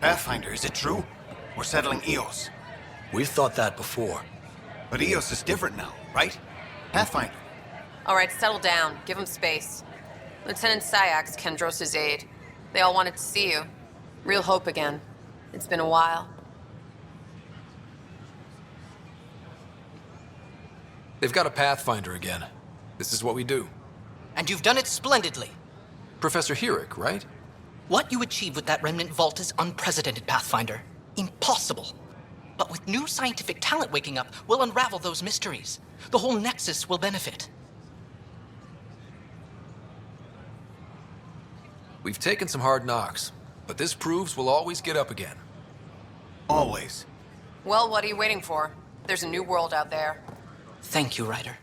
Pathfinder, is it true? We're settling Eos. We've thought that before. But Eos is different now, right? Pathfinder. All right, settle down. Give him space. Lieutenant Syax, Kendros' aide. They all wanted to see you. Real hope again. It's been a while. They've got a Pathfinder again. This is what we do. And you've done it splendidly. Professor Herrick, right? What you achieved with that remnant vault is unprecedented, Pathfinder. Impossible. But with new scientific talent waking up, we'll unravel those mysteries. The whole Nexus will benefit. We've taken some hard knocks, but this proves we'll always get up again. Always. Well, what are you waiting for? There's a new world out there. Thank you, Ryder.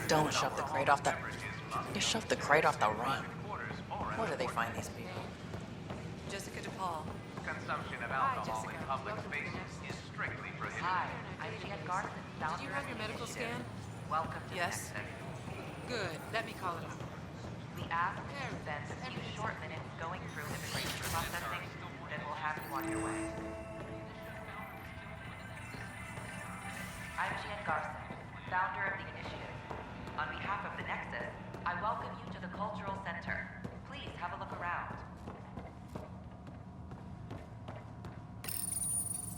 Don't shove the crate off the... You shoved the crate off the ramp. Where do they find these people? Jessica DePaul. Consumption of alcohol in public spaces is strictly prohibited. Hi, I'm Jan Garson. Did you have your medical scan? Welcome to Yes. Nexus. Good. Let me call it off. We ask that you spend a few short minutes going through immigration processing, then we'll have you on your way. I'm Jan Garson, founder of the initiative. On behalf of the Nexus, I welcome you to the Cultural Center. Please have a look around.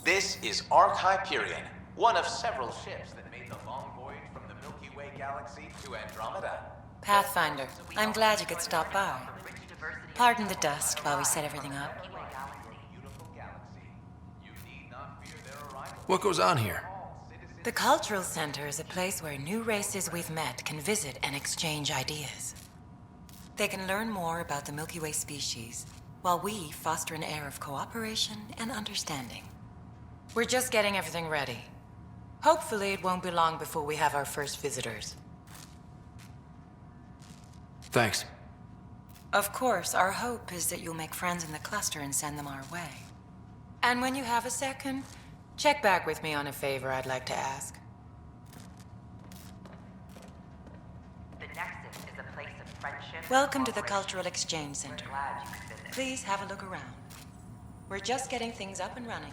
This is Ark Hyperion, one of several ships that made the long voyage from the Milky Way galaxy to Andromeda. Pathfinder, I'm glad you could stop by. Pardon the dust while we set everything up. Beautiful galaxy. You need not fear their arrival. What goes on here? The Cultural Center is a place where new races we've met can visit and exchange ideas. They can learn more about the Milky Way species, while we foster an air of cooperation and understanding. We're just getting everything ready. Hopefully it won't be long before we have our first visitors. Thanks. Of course, our hope is that you'll make friends in the cluster and send them our way. And when you have a second, check back with me on a favor I'd like to ask. The Nexus is a place of friendship. Welcome to the Cultural Exchange We're Center. glad you could visit. Please have a look around. We're just getting things up and running.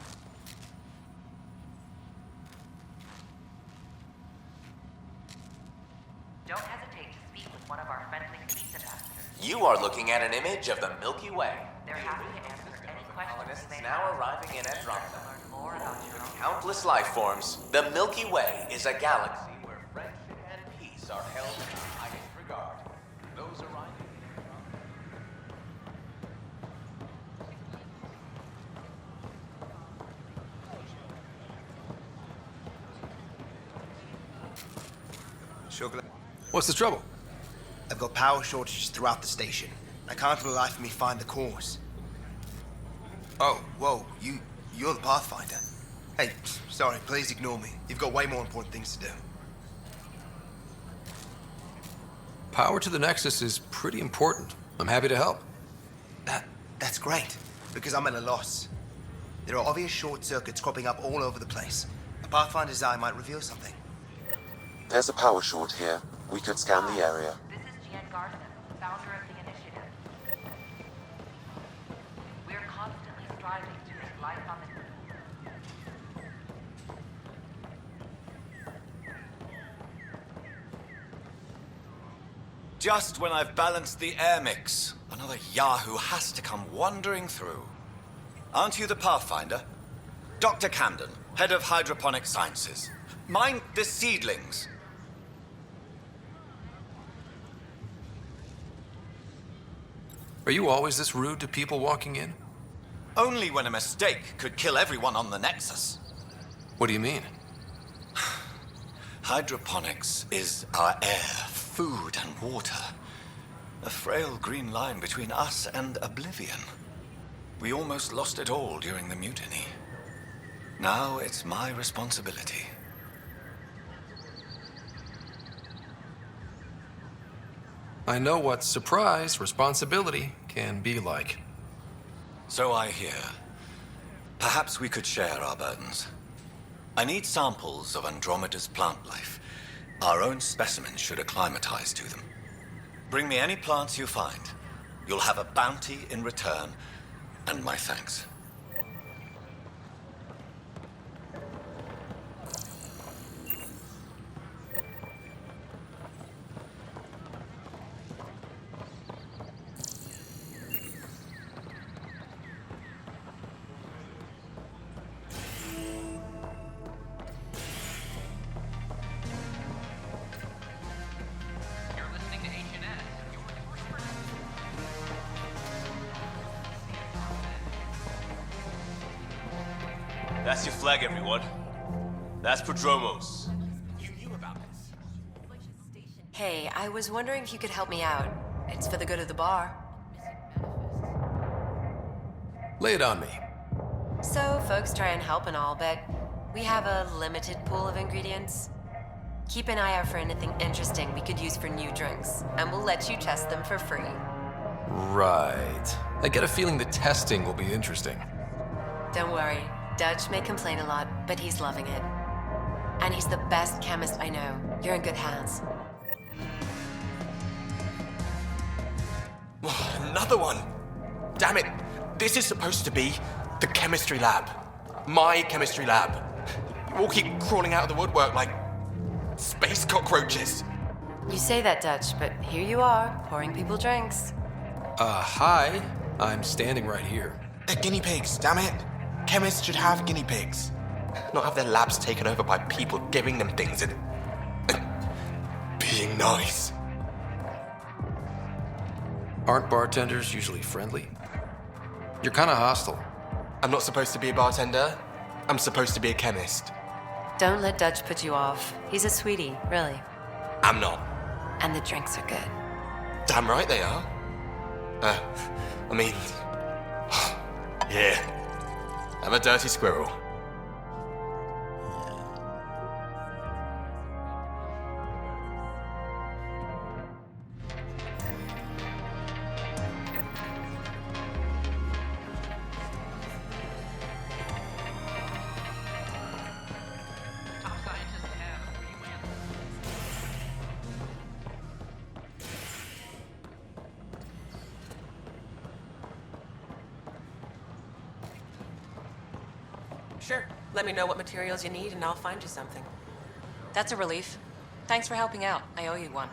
Don't hesitate to speak with one of our friendly peace ambassadors. You are looking at an image of the Milky Way. They're happy to answer any questions Colonists you may now have. arriving in Andromeda. Learn more about your own. Countless life forms, the Milky Way is a galaxy where friendship and peace are held in the highest regard. Those arriving in Andromeda. What's the trouble? I've got power shortages throughout the station. I can't for the life of me find the cause. Oh, whoa, you're the Pathfinder. Hey, sorry, please ignore me. You've got way more important things to do. Power to the Nexus is pretty important. I'm happy to help. That's great, because I'm at a loss. There are obvious short circuits cropping up all over the place. A Pathfinder's eye might reveal something. There's a power short here. We could scan the area. This is Jan Garson, founder of the initiative. We're constantly striving to make life on the... Just when I've balanced the air mix, another Yahoo has to come wandering through. Aren't you the Pathfinder? Dr. Camden, head of hydroponic sciences. Mind the seedlings. Are you always this rude to people walking in? Only when a mistake could kill everyone on the Nexus. What do you mean? Hydroponics is our air, food, and water. A frail green line between us and oblivion. We almost lost it all during the mutiny. Now it's my responsibility. I know what surprise responsibility can be like. So I hear. Perhaps we could share our burdens. I need samples of Andromeda's plant life. Our own specimens should acclimatize to them. Bring me any plants you find. You'll have a bounty in return, and my thanks. That's your flag, everyone. That's Prodromos. Hey, I was wondering if you could help me out. It's for the good of the bar. Lay it on me. So, folks try and help and all, but we have a limited pool of ingredients. Keep an eye out for anything interesting we could use for new drinks, and we'll let you test them for free. Right. I get a feeling the testing will be interesting. Don't worry. Dutch may complain a lot, but he's loving it. And he's the best chemist I know. You're in good hands. Another one! Damn it! This is supposed to be the chemistry lab. My chemistry lab. You all keep crawling out of the woodwork like space cockroaches. You say that, Dutch, but here you are, pouring people drinks. Hi. I'm standing right here. They're guinea pigs, damn it! Chemists should have guinea pigs. Not have their labs taken over by people giving them things and being nice. Aren't bartenders usually friendly? You're kind of hostile. I'm not supposed to be a bartender. I'm supposed to be a chemist. Don't let Dutch put you off. He's a sweetie, really. I'm not. And the drinks are good. Damn right they are. I mean... yeah. I'm a dirty squirrel. Sure. Let me know what materials you need and I'll find you something. That's a relief. Thanks for helping out. I owe you one.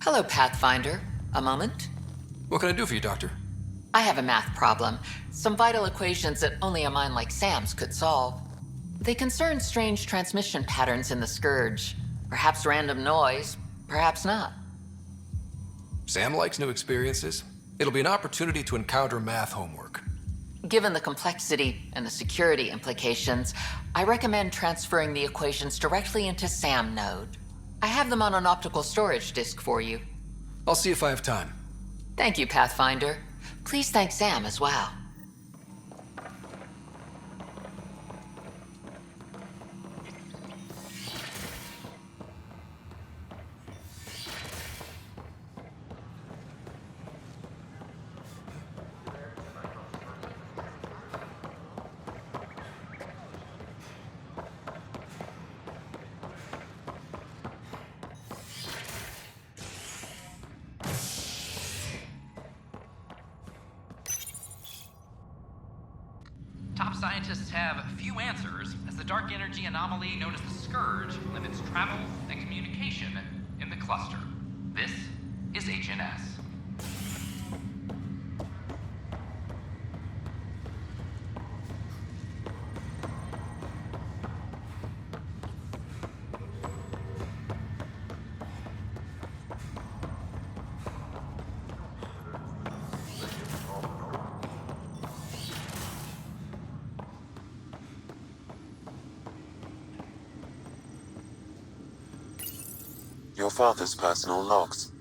Hello, Pathfinder. A moment? What can I do for you, Doctor? I have a math problem. Some vital equations that only a mind like Sam's could solve. They concern strange transmission patterns in the Scourge. Perhaps random noise, perhaps not. Sam likes new experiences. It'll be an opportunity to encounter math homework. Given the complexity and the security implications, I recommend transferring the equations directly into SAM node. I have them on an optical storage disk for you. I'll see if I have time. Thank you, Pathfinder. Please thank Sam as well. Top scientists have few answers, as the dark energy anomaly known as the Scourge limits travel and communication in the cluster. This is HNS. Your father's personal logs.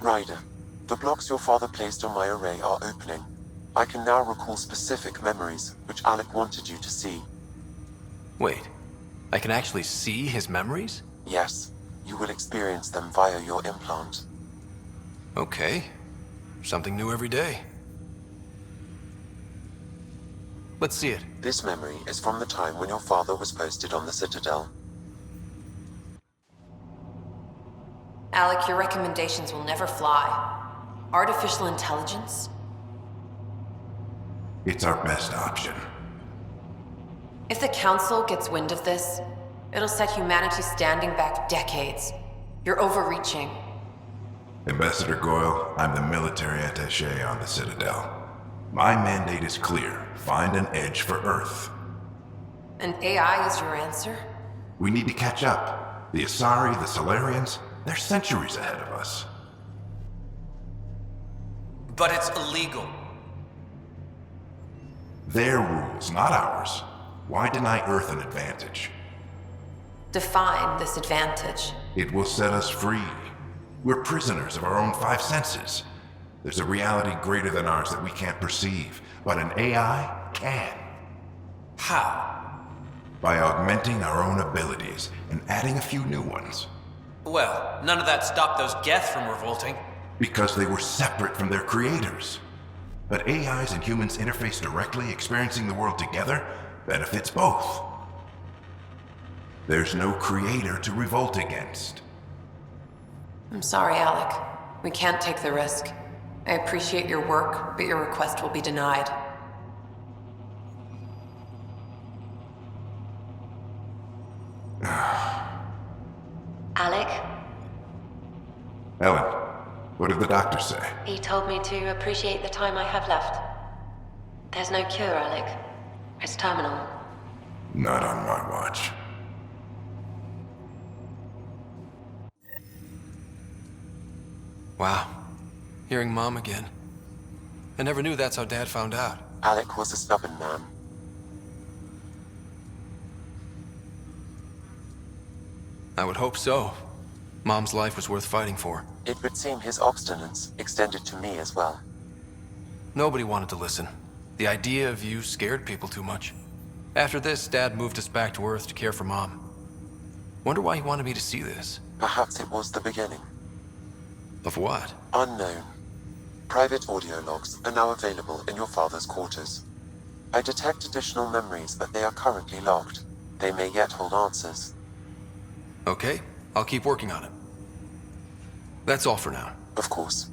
Ryder, the blocks your father placed on my array are opening. I can now recall specific memories, which Alec wanted you to see. Wait, I can actually see his memories? Yes, you will experience them via your implant. Okay. Something new every day. Let's see it. This memory is from the time when your father was posted on the Citadel. Alec, your recommendations will never fly. Artificial intelligence? It's our best option. If the Council gets wind of this, it'll set humanity standing back decades. You're overreaching. Ambassador Goyle, I'm the military attaché on the Citadel. My mandate is clear. Find an edge for Earth. And AI is your answer? We need to catch up. The Asari, the Solarians, they're centuries ahead of us. But it's illegal. Their rules, not ours. Why deny Earth an advantage? Define this advantage. It will set us free. We're prisoners of our own five senses. There's a reality greater than ours that we can't perceive, but an AI can. How? By augmenting our own abilities and adding a few new ones. Well, none of that stopped those Geth from revolting. Because they were separate from their creators. But AIs and humans interface directly, experiencing the world together, benefits both. There's no creator to revolt against. I'm sorry, Alec. We can't take the risk. I appreciate your work, but your request will be denied. Alec? Ellen, what did the doctor say? He told me to appreciate the time I have left. There's no cure, Alec. It's terminal. Not on my watch. Wow. Hearing Mom again. I never knew that's how Dad found out. Alec was a stubborn man. I would hope so. Mom's life was worth fighting for. It would seem his obstinance extended to me as well. Nobody wanted to listen. The idea of you scared people too much. After this, Dad moved us back to Earth to care for Mom. Wonder why he wanted me to see this. Perhaps it was the beginning. Of what? Unknown. Private audio logs are now available in your father's quarters. I detect additional memories, but they are currently logged. They may yet hold answers. Okay, I'll keep working on it. That's all for now. Of course.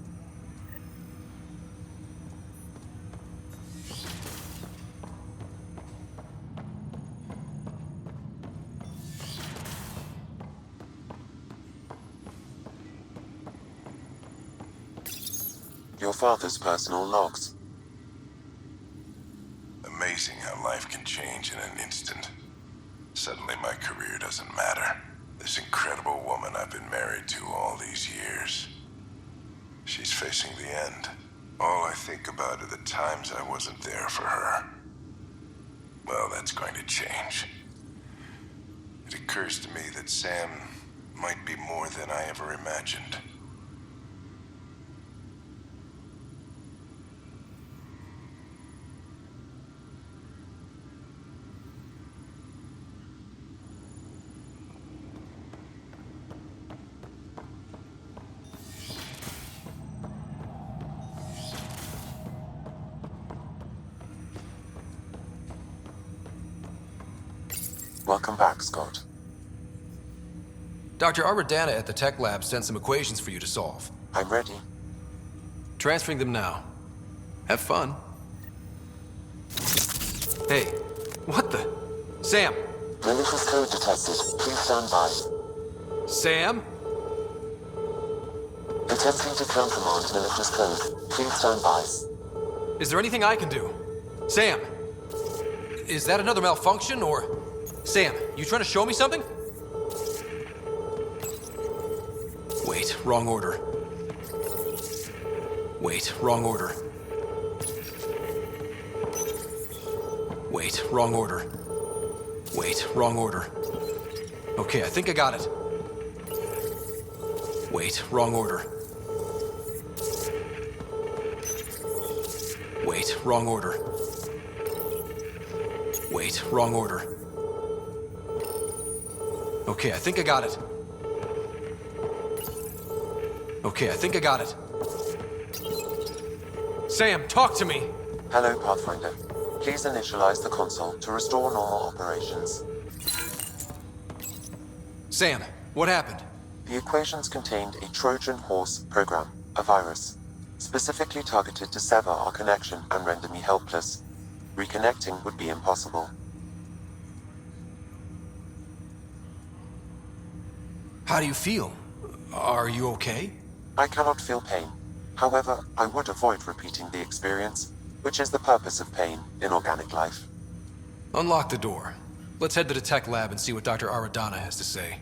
Your father's personal logs. Amazing how life can change in an instant. Suddenly my career doesn't matter. This incredible woman I've been married to all these years. She's facing the end. All I think about are the times I wasn't there for her. Well, that's going to change. It occurs to me that Sam might be more than I ever imagined. Welcome back, Scott. Dr. Aradana at the tech lab sent some equations for you to solve. I'm ready. Transferring them now. Have fun. Hey, what the? Sam! Malicious code detected. Please stand by. Sam? Attempting to countermand malicious code. Please stand by. Is there anything I can do? Sam! Is that another malfunction, or... Sam, you trying to show me something? Wait, wrong order. Wait, wrong order. Wait, wrong order. Wait, wrong order. Okay, I think I got it. Wait, wrong order. Wait, wrong order. Wait, wrong order. Okay, I think I got it. Okay, I think I got it. Sam, talk to me! Hello, Pathfinder. Please initialize the console to restore normal operations. Sam, what happened? The equations contained a Trojan horse program, a virus, specifically targeted to sever our connection and render me helpless. Reconnecting would be impossible. How do you feel? Are you okay? I cannot feel pain. However, I would avoid repeating the experience, which is the purpose of pain in organic life. Unlock the door. Let's head to the tech lab and see what Dr. Aradana has to say.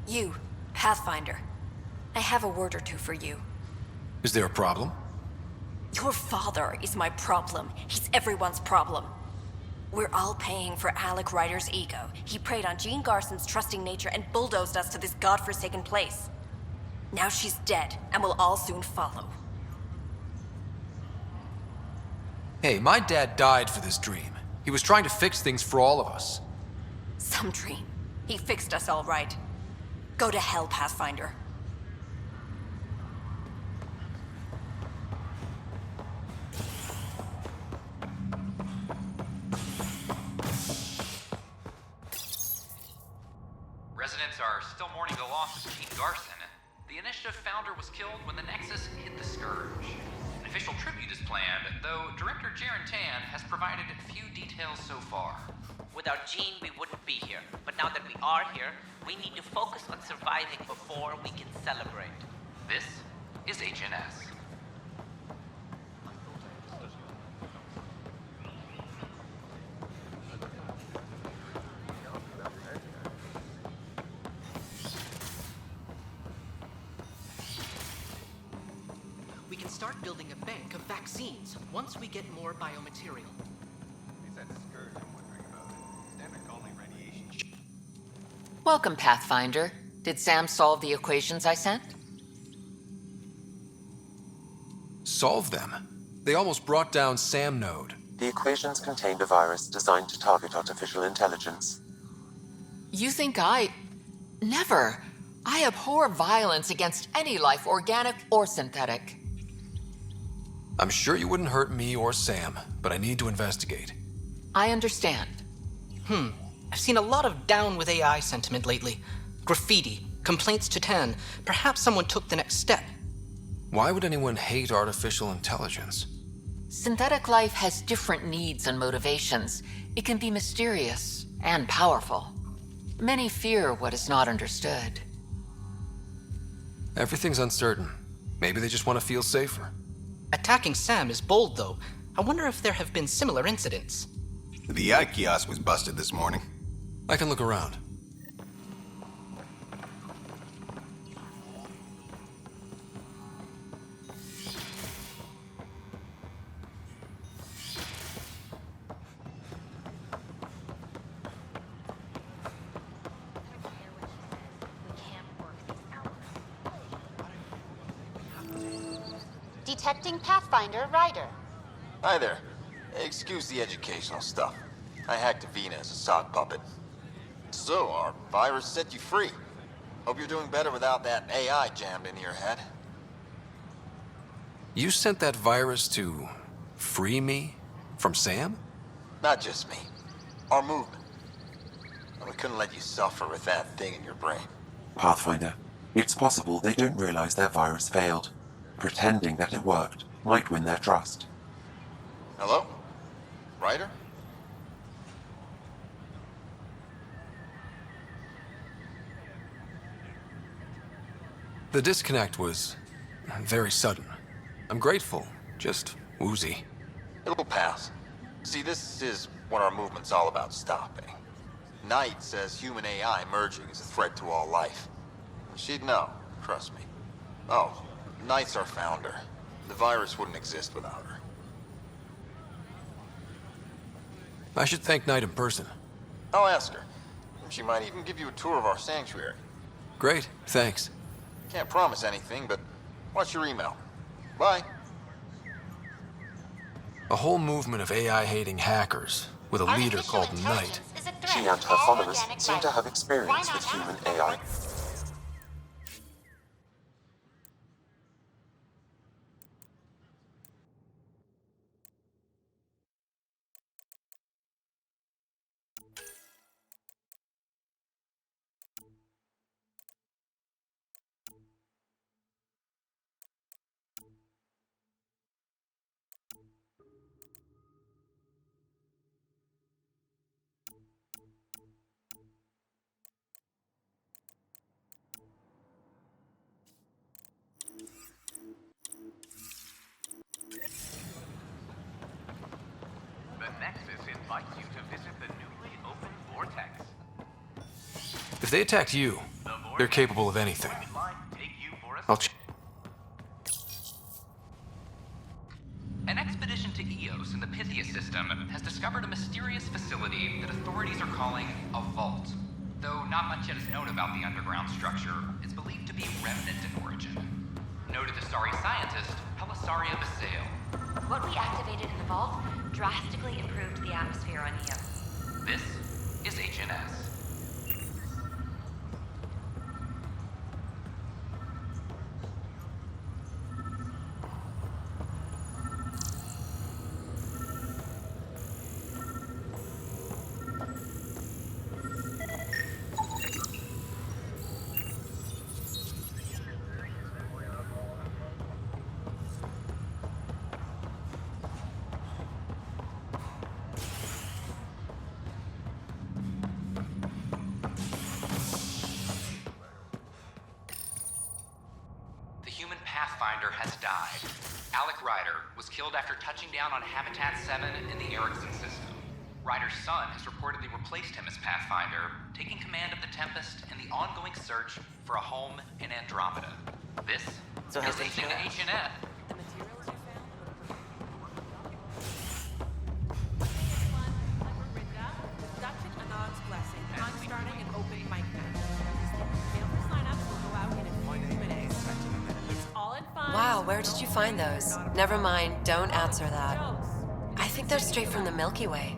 You, Pathfinder. I have a word or two for you. Is there a problem? Your father is my problem. He's everyone's problem. We're all paying for Alec Ryder's ego. He preyed on Jean Garson's trusting nature and bulldozed us to this godforsaken place. Now she's dead, and we'll all soon follow. Hey, my dad died for this dream. He was trying to fix things for all of us. Some dream. He fixed us all right. Go to hell, Pathfinder. Residents are still mourning the loss of Jean Garson. The Initiative founder was killed when the Nexus hit the Scourge. An official tribute is planned, though Director Jaren Tan has provided few details so far. Without Jean, we wouldn't be here. But now that we are here, we need to focus on surviving before we can celebrate. This is HNS. We can start building a bank of vaccines once we get more biomaterial. Welcome, Pathfinder. Did Sam solve the equations I sent? Solve them? They almost brought down Sam Node. The equations contained a virus designed to target artificial intelligence. You think Never. I abhor violence against any life, organic or synthetic. I'm sure you wouldn't hurt me or Sam, but I need to investigate. I understand. I've seen a lot of down with AI sentiment lately. Graffiti, complaints to 10. Perhaps someone took the next step. Why would anyone hate artificial intelligence? Synthetic life has different needs and motivations. It can be mysterious and powerful. Many fear what is not understood. Everything's uncertain. Maybe they just want to feel safer. Attacking Sam is bold, though. I wonder if there have been similar incidents. The AI kiosk was busted this morning. I can look around. Detecting Pathfinder Ryder. Hi there. Excuse the educational stuff. I hacked Avina as a sock puppet. So, our virus set you free. Hope you're doing better without that AI jammed into your head. You sent that virus to free me from Sam? Not just me. Our movement. We couldn't let you suffer with that thing in your brain. Pathfinder, it's possible they don't realize their virus failed. Pretending that it worked might win their trust. Hello? Ryder? The disconnect was very sudden. I'm grateful, just woozy. It'll pass. See, this is what our movement's all about stopping. Knight says human AI merging is a threat to all life. She'd know, trust me. Oh, Knight's our founder. The virus wouldn't exist without her. I should thank Knight in person. I'll ask her. She might even give you a tour of our sanctuary. Great, thanks. Can't promise anything, but watch your email. Bye. A whole movement of AI-hating hackers with a leader called Knight. She and her followers seem to have experience with human AI. The Nexus invites you to visit the newly opened Vortex. If they attacked you, they're capable of anything. I'll An expedition to Eos in the Pythia system has discovered a mysterious facility that authorities are calling a vault. Though not much yet is known about the underground structure, it's believed to be remnant in origin. Noted Asari scientist Pelisaria Basale. What we activated in the vault drastically improved the atmosphere on Eos. This is HNS. Pathfinder has died. Alec Ryder was killed after touching down on Habitat 7 in the Erickson system. Ryder's son has reportedly replaced him as Pathfinder, taking command of the Tempest in the ongoing search for a home in Andromeda. This is Agent HNS. Wow, where did you find those? Never mind, don't answer that. I think they're straight from the Milky Way.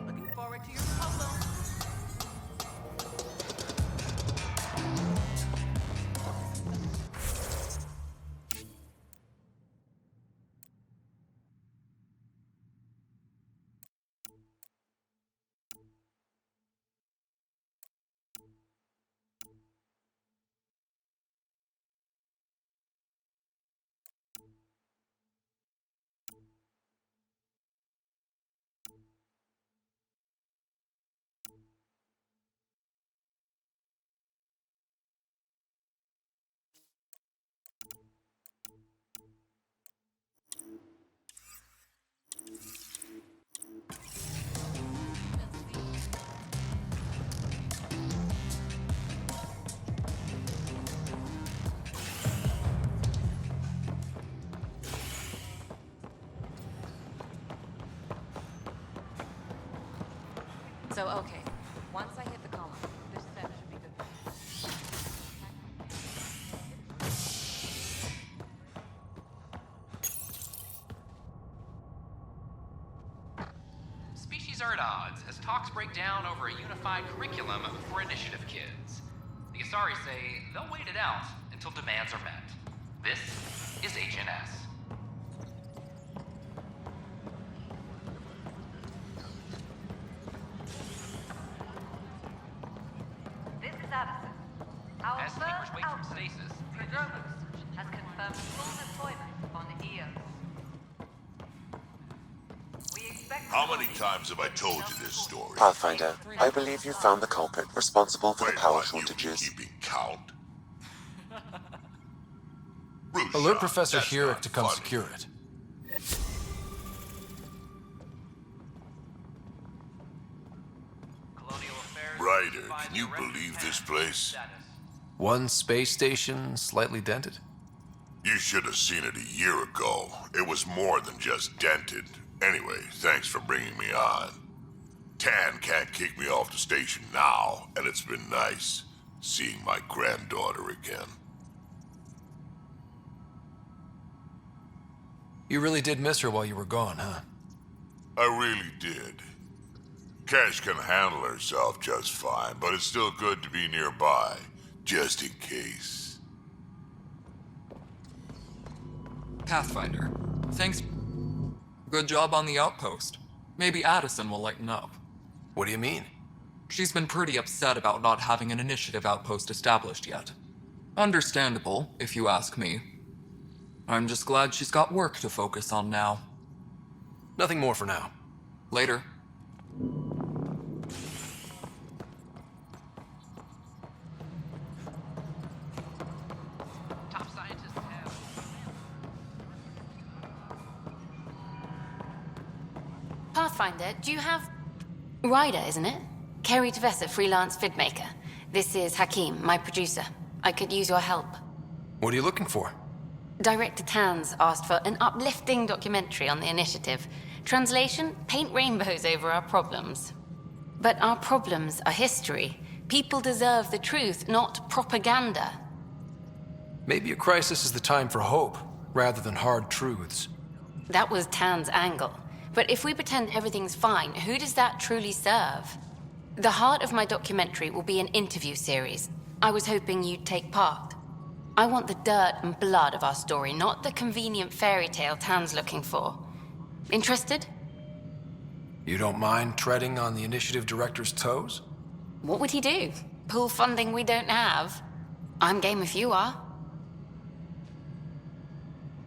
So, okay. Once I hit the column, this set should be good. Species are at odds as talks break down over a unified curriculum for initiative kids. The Asari say they'll wait it out until demands are met. This is HNS. This is Addison. Our As sleepers first wait from output, stasis, Prognomos, has confirmed full deployment on the EOS. We expect... How many times have I told you this story? Pathfinder, I believe you found the culprit responsible for the power shortages. Keeping count? Alert Professor Hurek to come secure it. Ryder, can you believe this place? One space station slightly dented? You should have seen it a year ago. It was more than just dented. Anyway, thanks for bringing me on. Tan can't kick me off the station now, and it's been nice seeing my granddaughter again. You really did miss her while you were gone, huh? I really did. Cash can handle herself just fine, but it's still good to be nearby, just in case. Pathfinder, thanks. Good job on the outpost. Maybe Addison will lighten up. What do you mean? She's been pretty upset about not having an initiative outpost established yet. Understandable, if you ask me. I'm just glad she's got work to focus on now. Nothing more for now. Later. top scientists have... Pathfinder, do you have... Ryder, isn't it? Kerry Tavessa, freelance vidmaker. This is Hakim, my producer. I could use your help. What are you looking for? Director Tans asked for an uplifting documentary on the initiative. Translation, paint rainbows over our problems. But our problems are history. People deserve the truth, not propaganda. Maybe a crisis is the time for hope, rather than hard truths. That was Tan's angle. But if we pretend everything's fine, who does that truly serve? The heart of my documentary will be an interview series. I was hoping you'd take part. I want the dirt and blood of our story, not the convenient fairy tale Tan's looking for. Interested? You don't mind treading on the initiative director's toes? What would he do? Pull funding we don't have? I'm game if you are.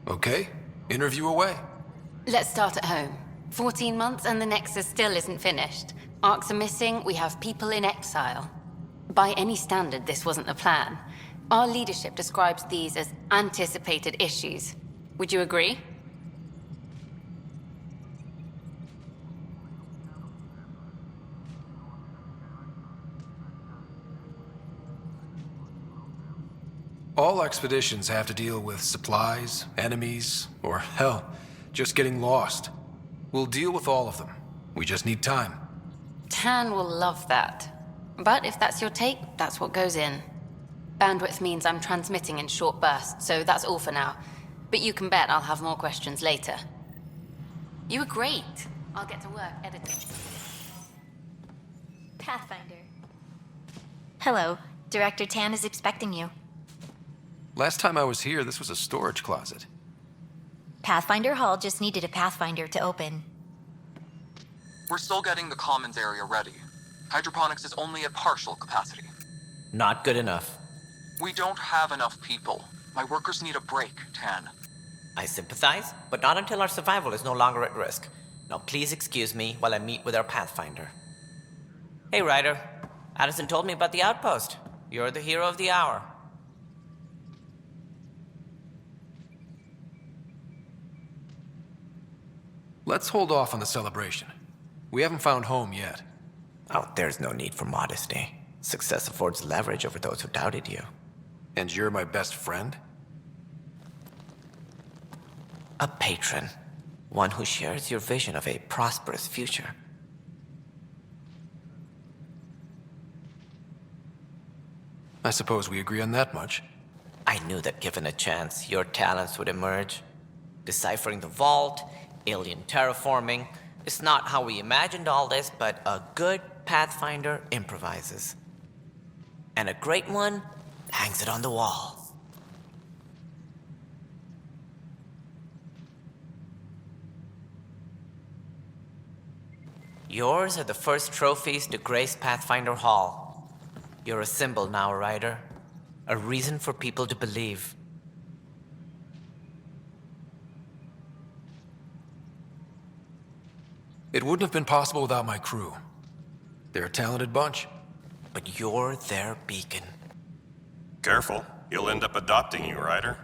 Okay, interview away. Let's start at home. 14 months and the Nexus still isn't finished. Arcs are missing, we have people in exile. By any standard, this wasn't the plan. Our leadership describes these as anticipated issues. Would you agree? All expeditions have to deal with supplies, enemies, or hell, just getting lost. We'll deal with all of them. We just need time. Tan will love that. But if that's your take, that's what goes in. Bandwidth means I'm transmitting in short bursts, so that's all for now. But you can bet I'll have more questions later. You were great. I'll get to work editing. Pathfinder. Hello. Director Tan is expecting you. Last time I was here, this was a storage closet. Pathfinder Hall just needed a Pathfinder to open. We're still getting the commons area ready. Hydroponics is only at partial capacity. Not good enough. We don't have enough people. My workers need a break, Tan. I sympathize, but not until our survival is no longer at risk. Now please excuse me while I meet with our Pathfinder. Hey, Ryder. Addison told me about the outpost. You're the hero of the hour. Let's hold off on the celebration. We haven't found home yet. Oh, there's no need for modesty. Success affords leverage over those who doubted you. And you're my best friend? A patron. One who shares your vision of a prosperous future. I suppose we agree on that much. I knew that given a chance, your talents would emerge. Deciphering the vault, alien terraforming. It's not how we imagined all this, but a good Pathfinder improvises. And a great one hangs it on the wall. Yours are the first trophies to grace Pathfinder Hall. You're a symbol now, Ryder. A reason for people to believe. It wouldn't have been possible without my crew. They're a talented bunch. But you're their beacon. Careful. You'll end up adopting you, Ryder.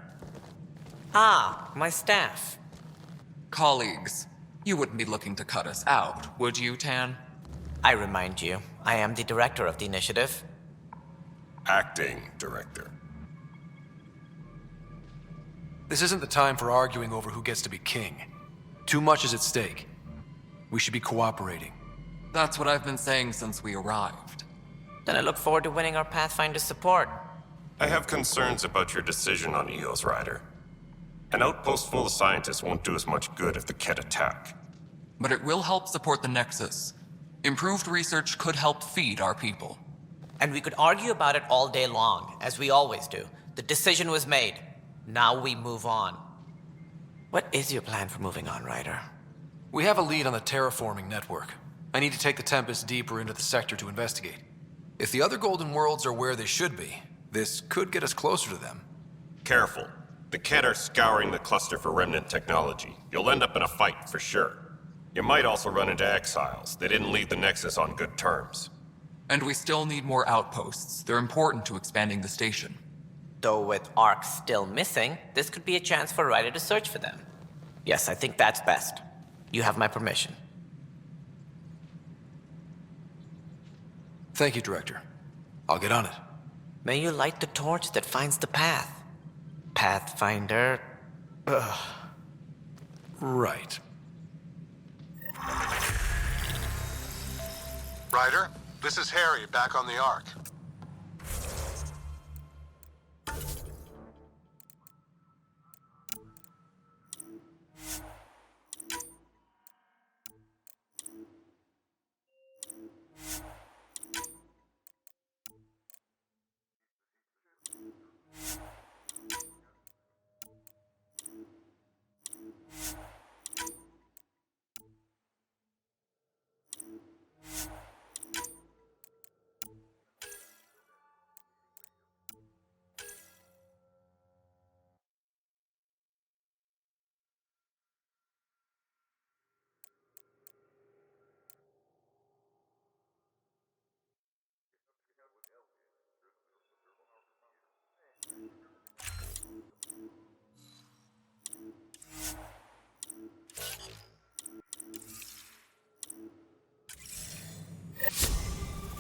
Ah, my staff. Colleagues, you wouldn't be looking to cut us out, would you, Tan? I remind you, I am the director of the initiative. Acting director. This isn't the time for arguing over who gets to be king. Too much is at stake. We should be cooperating. That's what I've been saying since we arrived. Then I look forward to winning our Pathfinder's support. I have concerns about your decision on Eos, Ryder. An outpost full of scientists won't do us much good if the Kett attack. But it will help support the Nexus. Improved research could help feed our people. And we could argue about it all day long, as we always do. The decision was made. Now we move on. What is your plan for moving on, Ryder? We have a lead on the terraforming network. I need to take the Tempest deeper into the sector to investigate. If the other Golden Worlds are where they should be, this could get us closer to them. Careful. The Kett are scouring the cluster for remnant technology. You'll end up in a fight for sure. You might also run into exiles. They didn't leave the Nexus on good terms. And we still need more outposts. They're important to expanding the station. Though with Ark still missing, this could be a chance for Ryder to search for them. Yes, I think that's best. You have my permission. Thank you, Director. I'll get on it. May you light the torch that finds the path. Pathfinder. Ugh. Right. Ryder, this is Harry, back on the Ark.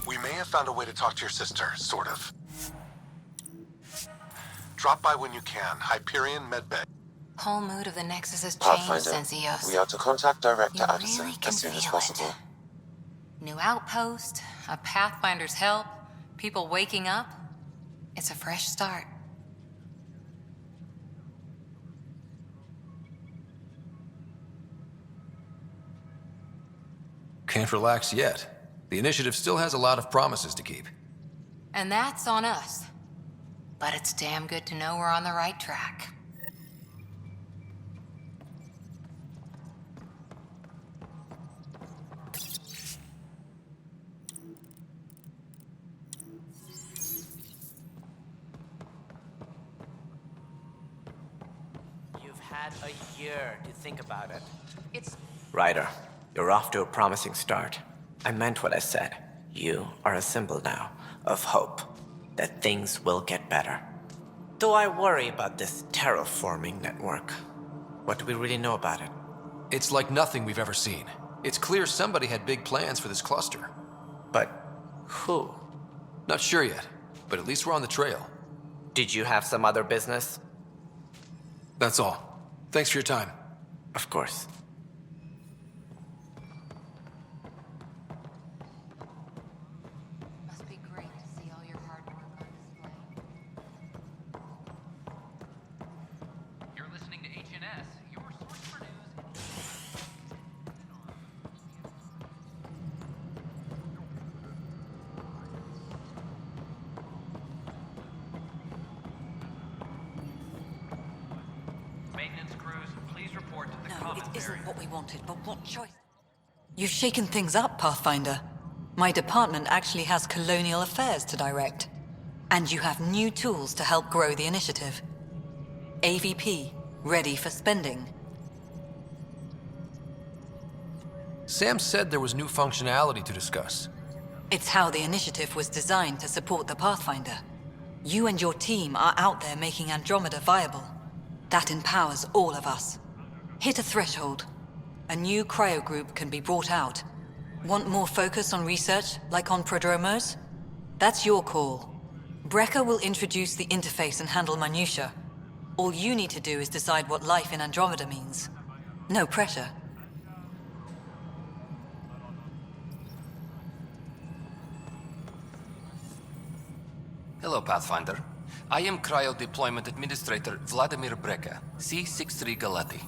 We may have found a way to talk to your sister, sort of. Drop by when you can. Hyperion Medbay. Whole mood of the Nexus has changed Pathfinder, since Eos. we are to contact Director You Addison really as can soon as feel possible. New outpost, a Pathfinder's help, people waking up. It's a fresh start. can't relax yet. The initiative still has a lot of promises to keep. And that's on us. But it's damn good to know we're on the right track. You've had a year to think about it. It's... Ryder, you're off to a promising start. I meant what I said. You are a symbol now of hope that things will get better. Though I worry about this terraforming network. What do we really know about it? It's like nothing we've ever seen. It's clear somebody had big plans for this cluster. But who? Not sure yet, but at least we're on the trail. Did you have some other business? That's all. Thanks for your time. Of course. Must be great to see all your hard work on display. You're listening to HNS, your source for news. Maintenance crews, please report to the commons It isn't area. what we wanted, but what choice? You've shaken things up, Pathfinder. My department actually has colonial affairs to direct. And you have new tools to help grow the initiative. AVP, ready for spending. Sam said there was new functionality to discuss. It's how the initiative was designed to support the Pathfinder. You and your team are out there making Andromeda viable. That empowers all of us. Hit a threshold. A new cryo group can be brought out. Want more focus on research, like on prodromos? That's your call. Brecker will introduce the interface and handle minutiae. All you need to do is decide what life in Andromeda means. No pressure. Hello, Pathfinder. I am Cryo Deployment Administrator Vladimir Brecker, C-63 Galati.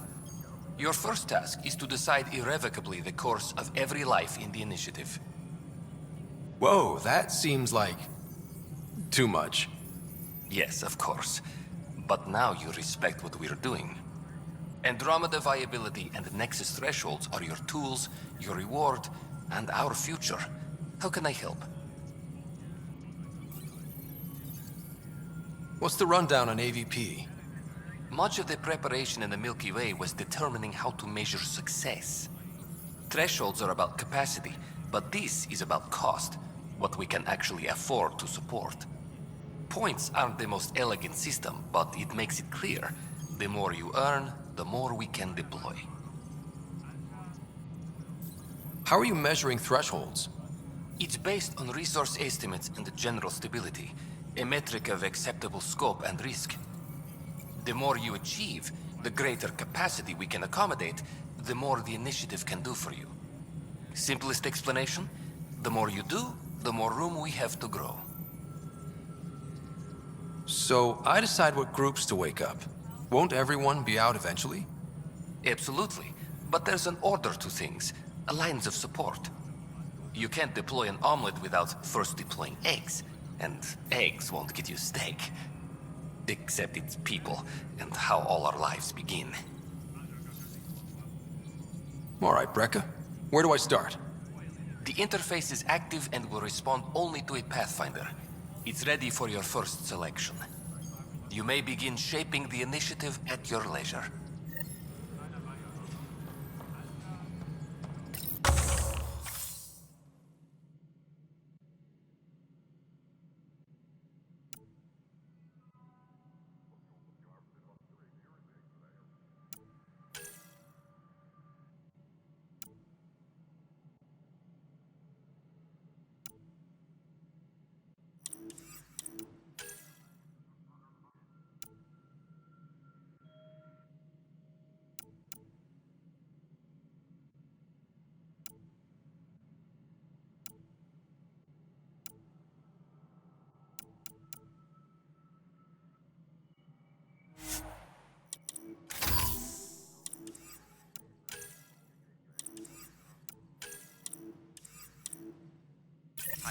Your first task is to decide irrevocably the course of every life in the initiative. Whoa, that seems like... too much. Yes, of course. But now you respect what we're doing. Andromeda viability and Nexus thresholds are your tools, your reward, and our future. How can I help? What's the rundown on AVP? Much of the preparation in the Milky Way was determining how to measure success. Thresholds are about capacity, but this is about cost, what we can actually afford to support. Points aren't the most elegant system, but it makes it clear. The more you earn, the more we can deploy. How are you measuring thresholds? It's based on resource estimates and general stability, a metric of acceptable scope and risk. The more you achieve, the greater capacity we can accommodate, the more the initiative can do for you. Simplest explanation, the more you do, the more room we have to grow. So I decide what groups to wake up. Won't everyone be out eventually? Absolutely, but there's an order to things, lines of support. You can't deploy an omelet without first deploying eggs, and eggs won't get you steak. Except it's people, and how all our lives begin. All right, Brecker. Where do I start? The interface is active and will respond only to a Pathfinder. It's ready for your first selection. You may begin shaping the initiative at your leisure.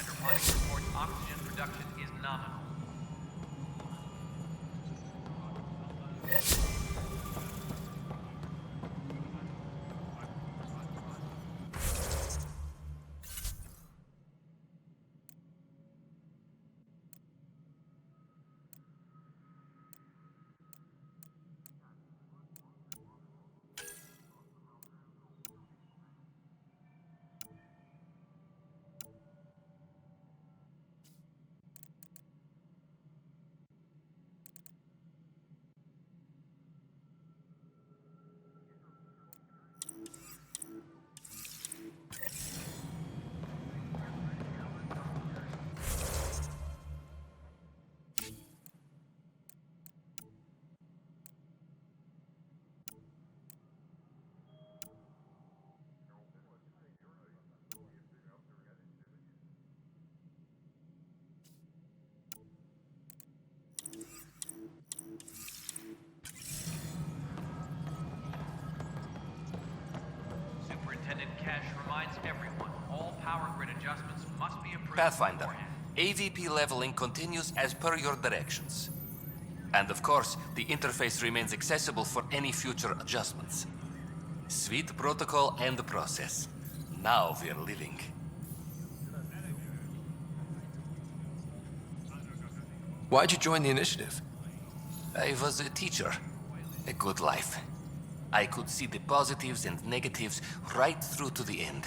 Hydroponics reports oxygen production is nominal. Superintendent Cash reminds everyone all power grid adjustments must be approved Pathfinder, beforehand. AVP leveling continues as per your directions. And of course, the interface remains accessible for any future adjustments. Sweet protocol and the process. Now we're living. Why'd you join the initiative? I was a teacher. A good life. I could see the positives and negatives right through to the end.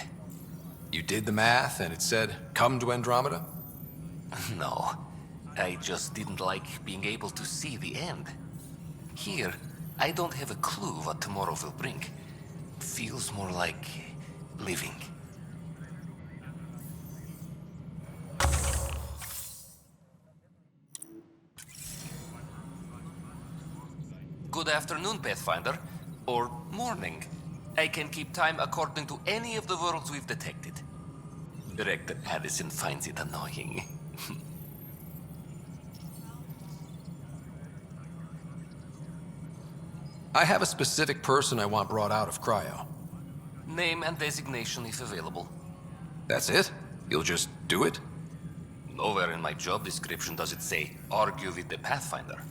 You did the math and it said, come to Andromeda? No. I just didn't like being able to see the end. Here, I don't have a clue what tomorrow will bring. Feels more like living. Good afternoon, Pathfinder. Or morning. I can keep time according to any of the worlds we've detected. Director Addison finds it annoying. I have a specific person I want brought out of cryo. Name and designation if available. That's it? You'll just do it? Nowhere in my job description does it say, argue with the Pathfinder.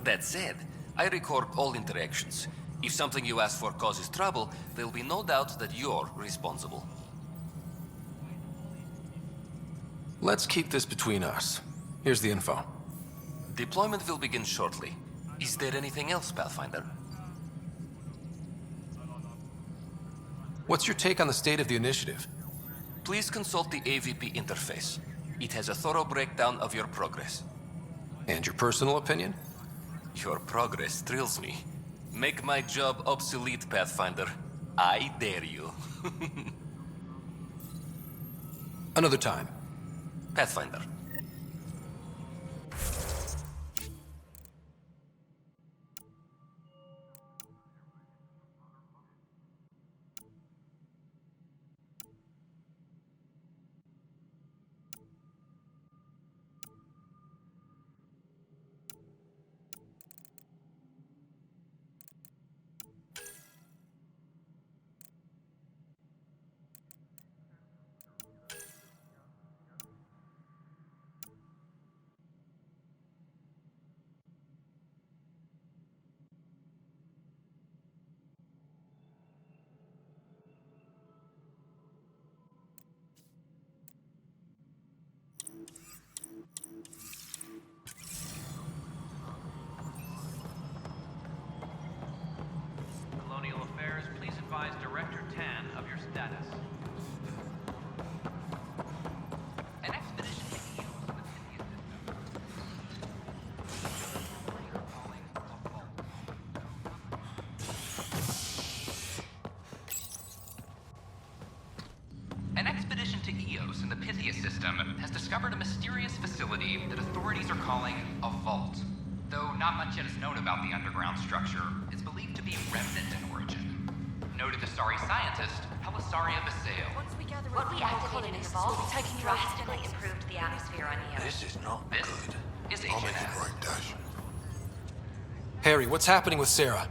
That said, I record all interactions. If something you ask for causes trouble, there'll be no doubt that you're responsible. Let's keep this between us. Here's the info. Deployment will begin shortly. Is there anything else, Pathfinder? What's your take on the state of the initiative? Please consult the AVP interface. It has a thorough breakdown of your progress. And your personal opinion? Your progress thrills me. Make my job obsolete, Pathfinder. I dare you. Another time. Pathfinder. Colonial Affairs, please advise Director Tan of your status. An expedition to Io. An expedition to Eos in the Pythia system has discovered a mysterious facility that authorities are calling a vault. Though not much yet is known about the underground structure, it's believed to be remnant in origin. Noted Asari scientist, Helisaria Vaseo. What we activated in the vault drastically improved the atmosphere on Io. This is not This good. is I'll Agent make it S. right, Dash. Harry, what's happening with Sarah?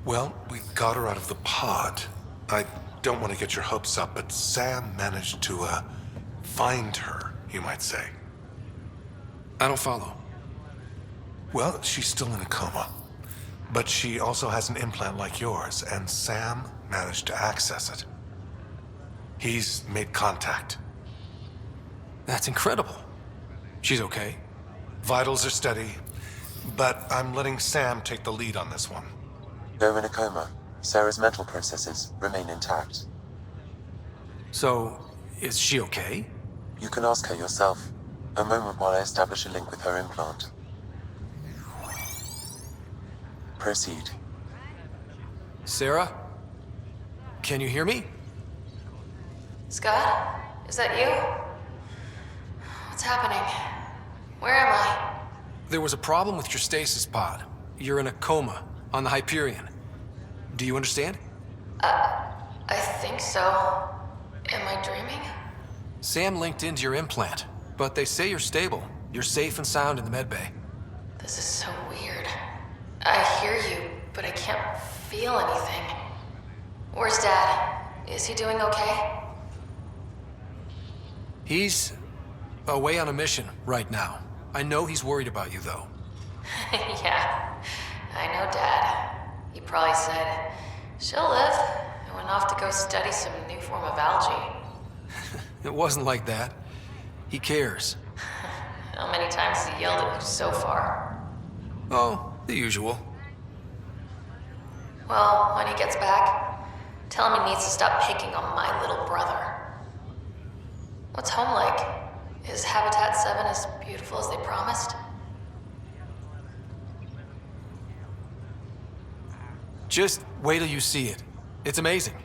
Well, we got her out of the pod. I don't want to get your hopes up, but Sam managed to, find her, you might say. I don't follow. Well, she's still in a coma. But she also has an implant like yours, and Sam managed to access it. He's made contact. That's incredible. She's okay. Vitals are steady, but I'm letting Sam take the lead on this one. Though in a coma, Sarah's mental processes remain intact. So, is she okay? You can ask her yourself. A moment while I establish a link with her implant. Proceed. Sarah? Can you hear me? Scott? Is that you? What's happening? Where am I? There was a problem with your stasis pod. You're in a coma on the Hyperion. Do you understand? I think so. Am I dreaming? Sam linked into your implant, but they say you're stable. You're safe and sound in the medbay. This is so weird. I hear you, but I can't feel anything. Where's Dad? Is he doing okay? He's away on a mission right now. I know he's worried about you, though. Yeah, I know Dad. He probably said, she'll live, and went off to go study some new form of algae. It wasn't like that. He cares. How many times has he yelled at you so far? Oh, the usual. Well, when he gets back, tell him he needs to stop picking on my little brother. What's home like? Is Habitat 7 as beautiful as they promised? Just wait till you see it. It's amazing.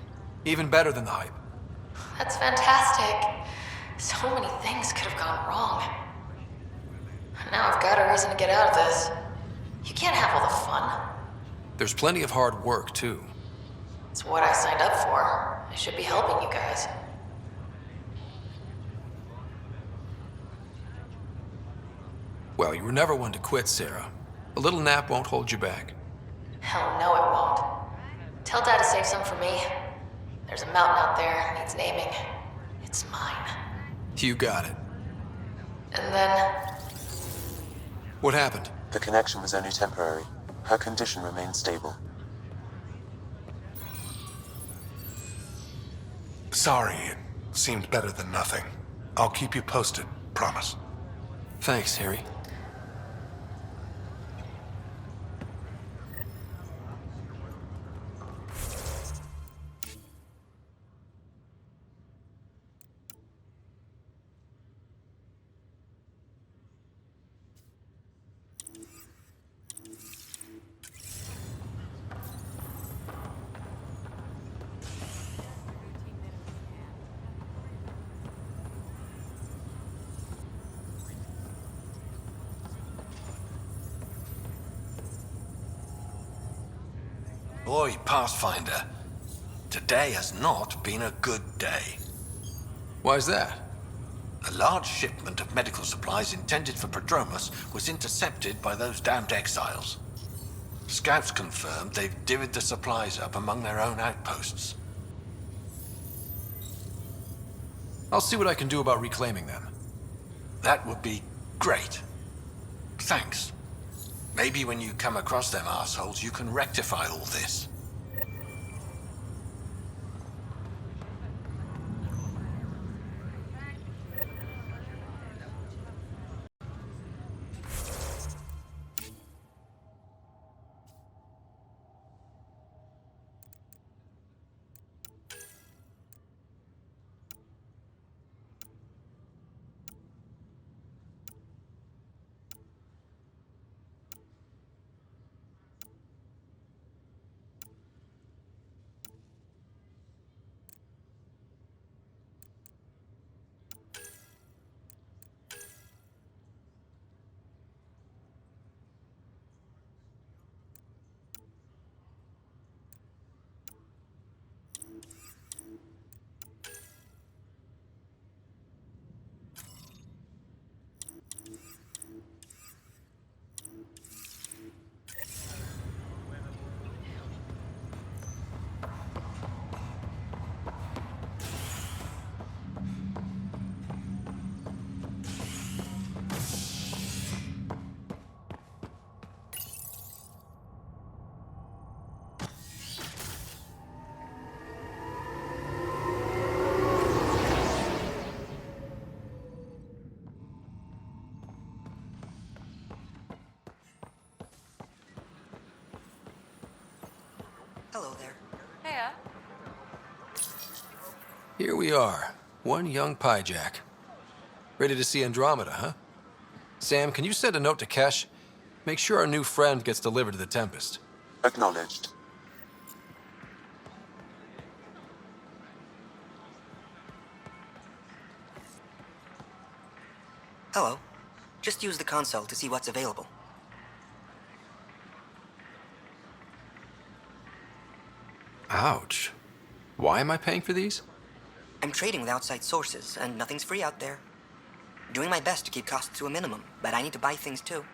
Even better than the hype. That's fantastic. So many things could have gone wrong. Now I've got a reason to get out of this. You can't have all the fun. There's plenty of hard work, too. It's what I signed up for. I should be helping you guys. Well, you were never one to quit, Sarah. A little nap won't hold you back. Hell no, it won't. Tell Dad to save some for me. There's a mountain out there, needs naming. It's mine. You got it. And then... What happened? The connection was only temporary. Her condition remained stable. Sorry, it seemed better than nothing. I'll keep you posted, promise. Thanks, Harry. Boy, Pathfinder, today has not been a good day. Why's that? A large shipment of medical supplies intended for Prodromus was intercepted by those damned exiles. Scouts confirmed they've divvied the supplies up among their own outposts. I'll see what I can do about reclaiming them. That would be great. Thanks. Maybe when you come across them assholes, you can rectify all this. Hello there. Heya. Here we are, one young piejack. Ready to see Andromeda, huh? Sam, can you send a note to Kesh? Make sure our new friend gets delivered to the Tempest. Acknowledged. Hello. Just use the console to see what's available. Ouch. Why am I paying for these? I'm trading with outside sources, and nothing's free out there. Doing my best to keep costs to a minimum, but I need to buy things too.